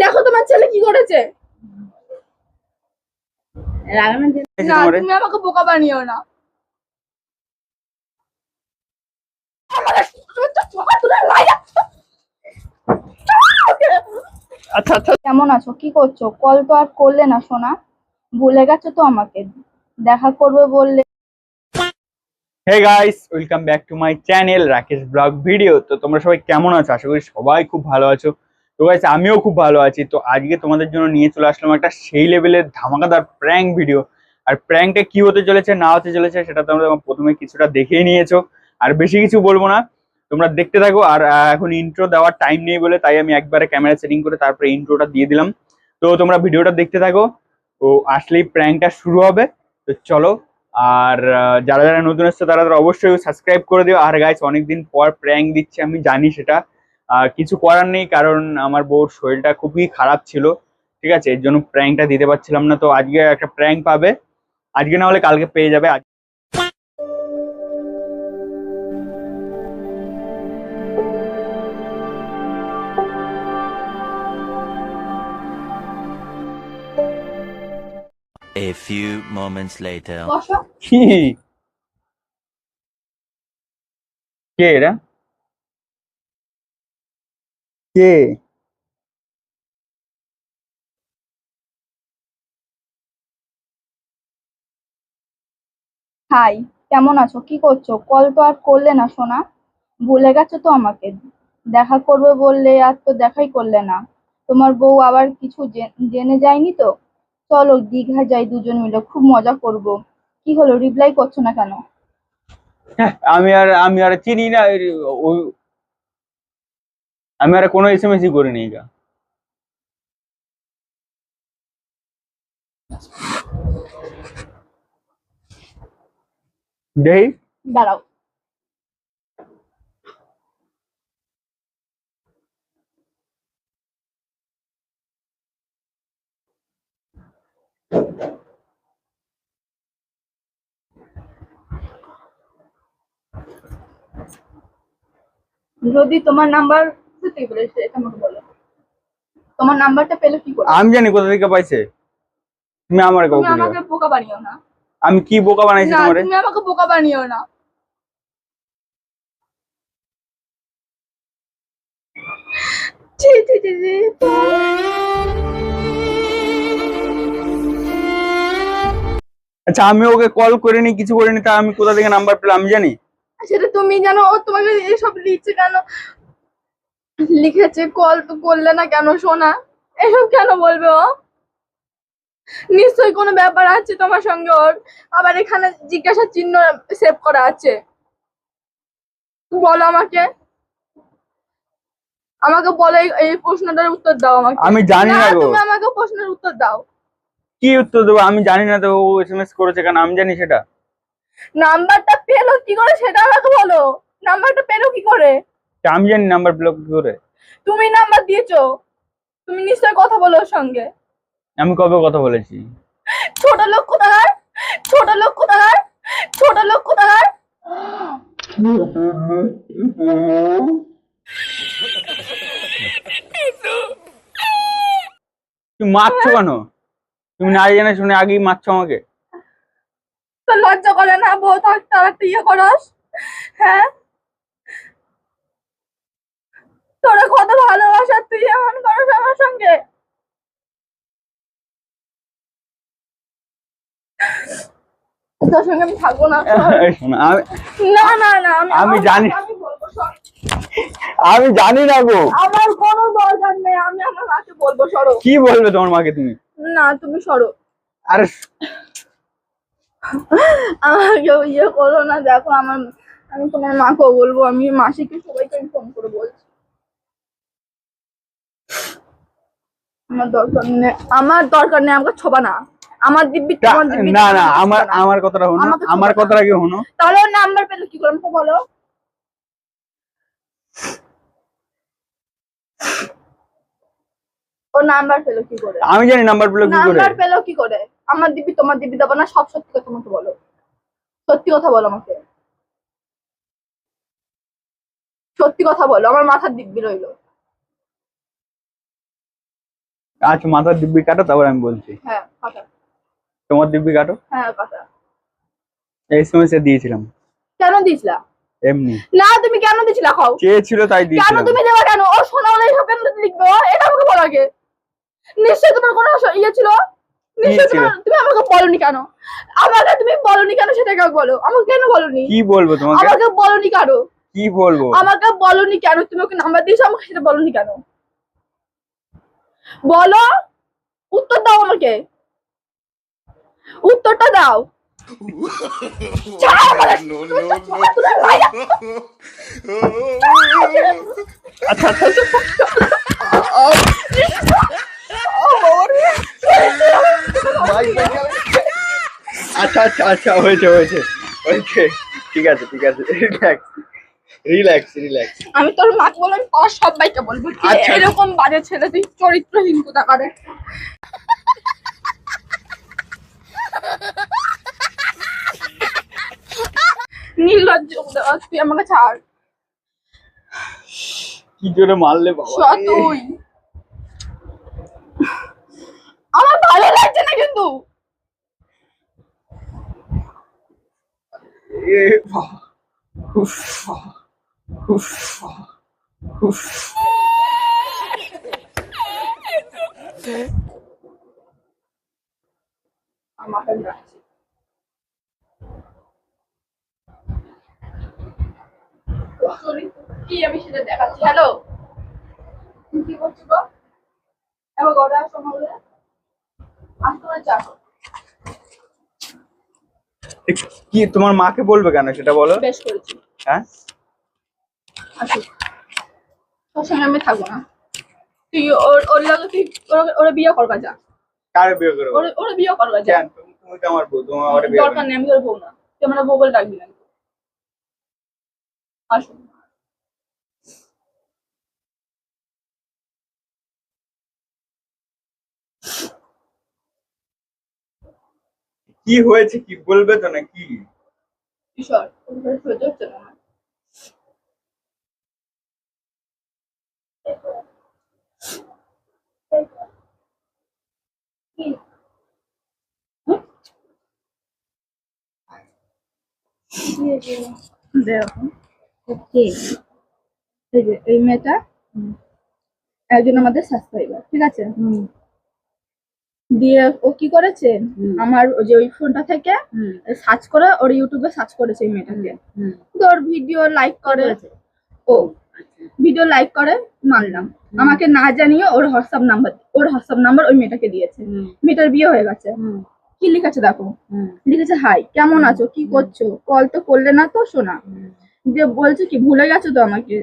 দেখো তোমার ছেলে কি করেছে। না তুমি আমাকে বোকা বানিও না। আচ্ছা আচ্ছা, কেমন আছো, কি করছো? কল তো আর করলে না সোনা, ভুলে গেছো তো আমাকে? দেখা করবে বললে। Hey guys, welcome back to my channel Rakesh blog video. তো তোমরা সবাই কেমন আছো? আশা করি সবাই খুব ভালো আছো। তো গাইস, আমিও খুব ভালো আছি। তো আজকে তোমাদের জন্য নিয়ে চলে আসলাম একটা সেই লেভেলের ধামাকাদার প্র্যাঙ্ক ভিডিও। আর প্র্যাঙ্কটা কি হতে চলেছে না হতে চলেছে সেটা তোমরা প্রথমে কিছুটা দেখেই নিয়েছো। আর বেশি কিছু বলবো না, তোমরা দেখতে থাকো। আর এখন ইন্ট্রো দেওয়ার টাইম নেই বলে তাই আমি একবারে ক্যামেরা সেটিং করে তারপরে ইন্ট্রোটা দিয়ে দিলাম। তো তোমরা ভিডিওটা দেখতে থাকো। তো আসলেই প্র্যাঙ্কটা শুরু হবে। তো চলো। আর যারা যারা নতুন এসছে তারা তারা অবশ্যই সাবস্ক্রাইব করে দিও। আর গাইস, অনেকদিন পর প্র্যাঙ্ক দিচ্ছি আমি জানি সেটা, আর কিছু করার নেই, কারণ আমার বউর শরীরটা খুবই খারাপ ছিল। ঠিক আছে, এর জন্য প্র্যাঙ্কটা দিতে পারছিলাম না। তো আজকে একটা প্র্যাঙ্ক পাবে, আজকে না হলে কালকে পেয়ে যাবে। A few moments later. বসো। কি? কে এরা? কে? হাই, কেমন আছো, কি করছো? কল তো আর করলে না সোনা, ভুলে গেছো তো আমাকে? দেখা করবে বললে আর তো দেখাই করলে না। তোমার বউ আবার কিছু জেনে যায়নি তো? চলো দীঘা যাই দুজন মিলে, খুব মজা করব। কি হলো, রিপ্লাই করছো না কেন? হ্যাঁ, আমি আর চিনি না আমি আর কোনো এসএমএসই করিনি গা। দেই। দাঁড়াও। যদি তোমার নাম্বার সত্যি বলেছে এটা আমাকে বলো, তোমার নাম্বারটা পেলে কি করে? আমি জানি কোথা থেকে পাইছে। তুমি আমার তুমি কাউকে দিও। আমাকে বোকা বানিও না। আমি কি বোকা বানাইছি না তোমারে? তুমি আমাকে বোকা বানিও না। ছি ছি ছি ছি। আচ্ছা, আমি ওকে কল করিনি, কিছু করিনি, তা আমি কোথা থেকে নাম্বার পেলাম আমি জানি? সেটা তুমি জানো, ও তোমাকে এসব লিখছে কেন? লিখেছে কল তো করলে না কেন সোনা, এসব কেন বলবে ও? নিশ্চয়ই কোনো ব্যাপার আছে তোমার সঙ্গে ওর। আবার এখানে জিজ্ঞাসা চিহ্ন সেভ করা আছে। বলো আমাকে, আমাকে বলো এই প্রশ্নটার উত্তর দাও আমাকে। আমি জানি না না গো। তুমি আমাকে প্রশ্নের উত্তর দাও। কি উত্তর দেবো? আমি জানি না তো ও এসএমএস করেছে কেন, আমি জানি সেটা? নাম্বারটা পেলো কি করে সেটা আমাকে বলো। নাম্বারটা পেলো কি করে? তা আমি জানি নাম্বার ব্লক কি করে? তুমি নাম্বার দিয়েছো, তুমি নিশ্চয়ই কথা বলো ওর সঙ্গে। আমি কবে কথা বলেছি? ছোট লোক কোথাকার, ছোট লোক কোথাকার, ছোট লোক কোথাকার। তুমি মারছো কেন? তুমি না জেনে শুনে আগেই মারছো আমাকে। তোর লজ্জা করে না বউ থাকতে আর একটা ইয়ে করস? হ্যাঁ, তোরা কত ভালোবাসা, তুই এমন করস আমার সঙ্গে? তোর সঙ্গে আমি থাকবো না, সর। শোনো, আমি না না না, আমি আমার জানি, মাকে আমি বলবো, সর। আমি জানি না গো। আমার কোনো দরকার নেই, আমি আমার মাকে বলবো, সরো। কি বলবে তোমার মাকে তুমি? না তুমি সরো। আরে আমাকে ইয়ে করো না, দেখো আমার, আমি তোমার মাকেও বলবো, আমি মাসিকে সবাইকে আমি ফোন করে বলছি। আমার দরকার নেই, আমার দরকার নেই, আমাকে ছোবা না। আমার দিব্যি তোমার দিব্যি, না না, আমাকে আমার ছোবা না। আমার কথাটা হনো, আমাকে আমার ছোবা না। কথাটা কি হনো। তাহলে ওর নাম্বার পেলো কি করে আমাকে বলো? ওর নাম্বার পেলো কি করে? আমি জানি নাম্বার ব্লক কি করে। নাম্বার পেলো কি করে? আমার দিব্যি তোমার দিব্যি দেবো না, সব সত্যি কথা আমাকে বলো। সত্যি কথা বলো আমাকে, সত্যি কথা বলো, আমার মাথার দিব্যি রইলো। আচ্ছা মাথার দিব্যি কাটো, তারপর আমি বলছি। হ্যাঁ কাটা। তোমার দিব্যি কাটো। হ্যাঁ কাটা। এসএমএস এ দিয়েছিলাম। কেন দিছিলা? এমনি না তুমি কেন দিছিলা? খাও। চেয়েছিল তাই কেন দিয়েছিলাম। তুমি দেবা কেন? ও শোনা হলে সব কেন লিখবে? এটা আমাকে বলো আগে। নিশ্চয়ই তোমার কোনো ইয়ে ছিল। নিশ্চয়ই ছিল? তুমি আমাকে বলনি কেন? আমাকে তুমি বলনি কেন সেটা কেন বলো? আমাকে কেন বলনি? কি বলবো তোমাকে? আমাকে বলনি কেন? কি বলবো? আমাকে বলনি কেন? তুমি ওকে নাম্বার দিয়েছো, আমাকে সেটা বলনি কেন? বলো, উত্তর দাও আমাকে, উত্তরটা দাও। ছাড় আমাকে। তুমি ভাইয়া। আচ্ছা আচ্ছা আচ্ছা। আচ্ছা আচ্ছা আচ্ছা, হয়েছে হয়েছে হয়েছে। ঠিক আছে ঠিক আছে, রিল্যাক্স রিল্যাক্স রিল্যাক্স। আমি তোর মাকে বললাম, আর সবাইকে বলবো কি আচ্ছা। এরকম বাজে ছেলে তুই চরিত্রহীন কোথাকারে। নির্লজ্জ কোথাকার, তুই আমাকে ছাড়। কি জোরে মারলে বাবা। সৎ তুই। আমার ভালো লাগছে না কিন্তু। এ বাবা। উফ, উফ, উফ। আমাকে রাখছি। কি আমি সেটা দেখাচ্ছি। হ্যালো, কি করছো গো? এবার ঘরে আসো আমাকে। আসতে পারে চা। কি তোমার মাকে বলবে কেন সেটা বলো। বেশ করেছি। হ্যাঁ আসো, তোর সঙ্গে আমি থাকবো না। তুই ওর লাগে তুই ওরা বিয়ে করবা যা। কারে বিয়ে করবো? ওরা বিয়ে করবা যা। কেন তুমি তো আমার বউ, তোমার আমার বিয়ে দরকার নেই, আমি তোর বউ না। তুই আমার বউ বলে ডাকবি না। আসো। কি হয়েছে কি বলবে তো নাকি? কিশোর, ওর সহ্য হচ্ছে না আমার। কি? দেখো, এই যে এই মেয়েটা একজন আমাদের সাবস্ক্রাইবার, ঠিক আছে? দিয়ে ও কি করেছে, আমার ওই যে ওই ফোনটা থেকে সার্চ করে ওর ইউটিউবে সার্চ করেছে এই মেয়েটাকে। তো ওর ভিডিও লাইক করে, ও ভিডিও লাইক করে মানলাম। আমাকে না জানিয়ে ওর হোয়াটসঅ্যাপ নাম্বার ওই মেয়েটাকে দিয়েছে। মেয়েটার বিয়ে হয়ে গেছে। কি লিখেছে দেখো, লিখেছে হাই কেমন আছো, কি করছো, কল তো করলে না তো সোনা। যে বলছে কি ভুলে গেছো তো আমাকে,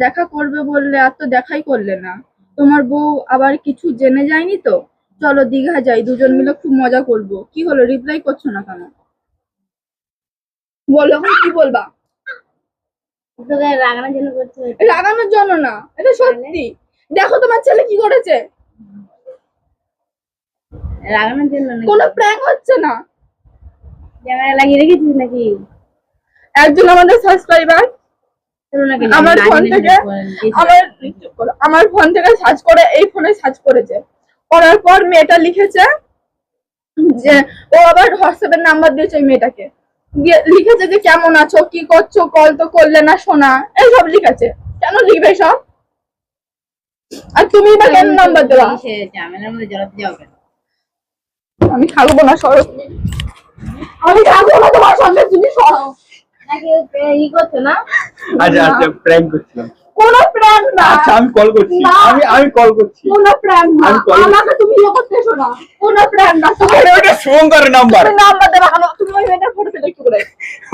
দেখা করবে বললে আর তো দেখাই করলে না। তোমার বউ আবার কিছু জেনে যায়নি তো, চলো দীঘা যাই, দুজন মিলে খুব মজা করব। কি হলো, রিপ্লাই করছো না কেন? বলো এখন কি বলবা? তোকে রাগানোর জন্য করছে। রাগানোর জন্য না, এটা সত্যি। দেখো তোমার ছেলে কি করেছে। রাগানোর জন্য নাকি? কোনো প্র্যাঙ্ক হচ্ছে না। ক্যামেরা লাগিয়ে রেখেছিস নাকি? একজন আমাদের সাবস্ক্রাইবার তোর নাকি আমার না ফোন জেনে থেকে আমার ফোন থেকে সার্চ করে এই ফোনে সার্চ করেছে। করার পর মেয়েটা লিখেছে যে ও আবার হোয়াটসঅ্যাপের নাম্বার দিয়েছে ওই মেয়েটাকে। দিয়ে লিখেছে যে কেমন আছো, কি করছো, কল তো করলে না সোনা, এইসব লিখেছে। কেন লিখবে সব? আর তুমি বা কেন নাম্বার দেওয়া? সে ঝামেলার মধ্যে জড়াতে যাও কেন? আমি থাকবো না, সরো। আমি থাকবো না তোমার সঙ্গে, তুমি সরো। নাকি ই করছো না? আচ্ছা আচ্ছা, প্র্যাঙ্ক করছিলাম। কোনো প্র্যাঙ্ক না। আচ্ছা আমি কল করছি, না। আমি কল করছি। কোনো প্র্যাঙ্ক না। আমি call- আমাকে তুমি ইয়ে করতে এসো না। কোনো প্র্যাঙ্ক না। আরে ওটা শুভঙ্কর নাম্বার। তুমি নাম্বার দেবা কেন? তুমি ওই মেয়েটার ফটো পেলে একটু করে।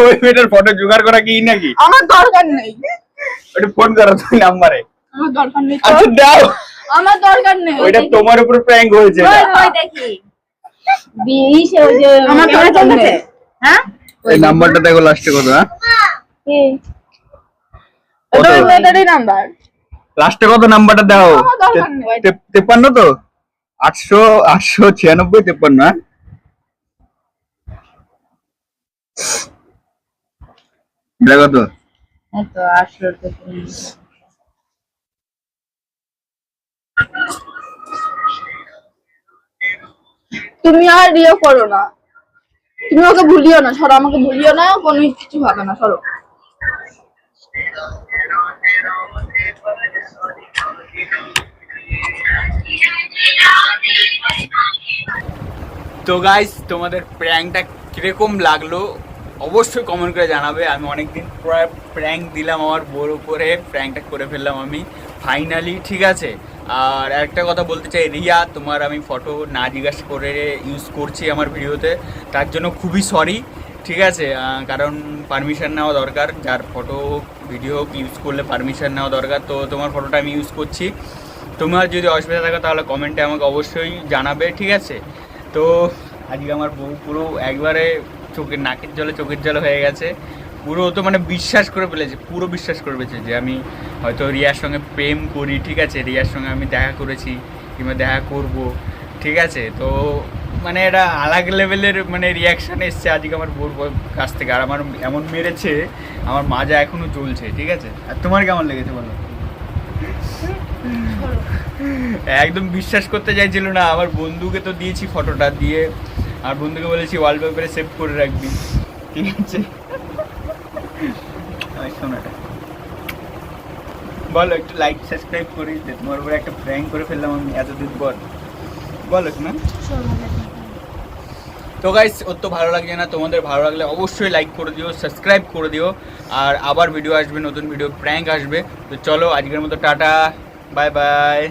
ওই মেয়েটার ফটো জোগাড় করা কি নাকি? আমার দরকার নেই। ওটা ফোন করো তুমি নাম্বারে। আমার দরকার নেই তো। আচ্ছা দাও। আমার দরকার নেই। ওইটা তোমার উপর প্র্যাঙ্ক হয়েছে না? ওই দেখি বিয়ে ওই যে আমার ক্যামেরা দরকার চলছে। নেই। হ্যাঁ এই নাম্বারটা দেখো লাস্টে কত। হ্যাঁ কি ওটা ওই কত? মেয়েটারই নাম্বার। লাস্টে কত নাম্বারটা দাও। আমার দরকার নেই। 53 তো 896 53। হ্যাঁ দেখো তো। এই তো 800 টাকা। তুমি আর ইয়ে করো না, তুমি ওকে ভুলিও না, সরো, আমাকে ভুলিও না, কোনো কিছু হবে না, সরো। তো গাইস, তোমাদের প্র্যাঙ্কটা কিরকম লাগলো অবশ্যই কমেন্ট করে জানাবে। আমি অনেকদিন পর প্র্যাঙ্ক দিলাম, আমার বড় উপরে প্র্যাঙ্কটা করে ফেললাম আমি ফাইনালি, ঠিক আছে। আর একটা কথা বলতে চাই, রিয়া, তোমার আমি ফটো না জিজ্ঞাসা করে ইউজ করছি আমার ভিডিওতে, তার জন্য খুবই সরি, ঠিক আছে। কারণ পারমিশন নেওয়া দরকার, যার ফটো ভিডিও ইউজ করলে পারমিশন নেওয়া দরকার। তো তোমার ফটোটা আমি ইউজ করছি, তোমার যদি অসুবিধা থাকে তাহলে কমেন্টে আমাকে অবশ্যই জানাবে, ঠিক আছে। তো আজকে আমার বউ পুরো একবারে নাকের চোখের জলে হয়ে গেছে পুরো। তো মানে বিশ্বাস করে ফেলেছে, পুরো বিশ্বাস করে ফেলেছে যে আমি হয়তো রিয়ার সঙ্গে প্রেম করি, ঠিক আছে, রিয়ার সঙ্গে আমি দেখা করেছি কিংবা দেখা করব, ঠিক আছে। তো মানে এটা আলাগ লেভেলের মানে রিয়াকশান এসছে আজকে আমার বউর কাছ থেকে। আর আমার এমন মেরেছে, আমার মাজা এখনও চলছে, ঠিক আছে। আর তোমার কেমন লেগেছে বলো? একদম বিশ্বাস করতে চাইছিল না। আমার বন্ধুকে তো দিয়েছি ফটোটা, দিয়ে আর বন্ধুকে বলেছি ওয়ালপেপারে সেভ করে রাখবি, ঠিক আছে। শোনাটা বলো, একটু লাইক সাবস্ক্রাইব করি, তোমার উপরে একটা প্র্যাঙ্ক করে ফেললাম আমি এতদিন পর, বলো না। তো গাইস, ওর তো ভালো লাগছে না, তোমাদের ভালো লাগলে অবশ্যই লাইক করে দিও, সাবস্ক্রাইব করে দিও। আর আবার ভিডিও আসবে, নতুন ভিডিও প্র্যাঙ্ক আসবে। তো চলো আজকের মতো টাটা, বাই বাই।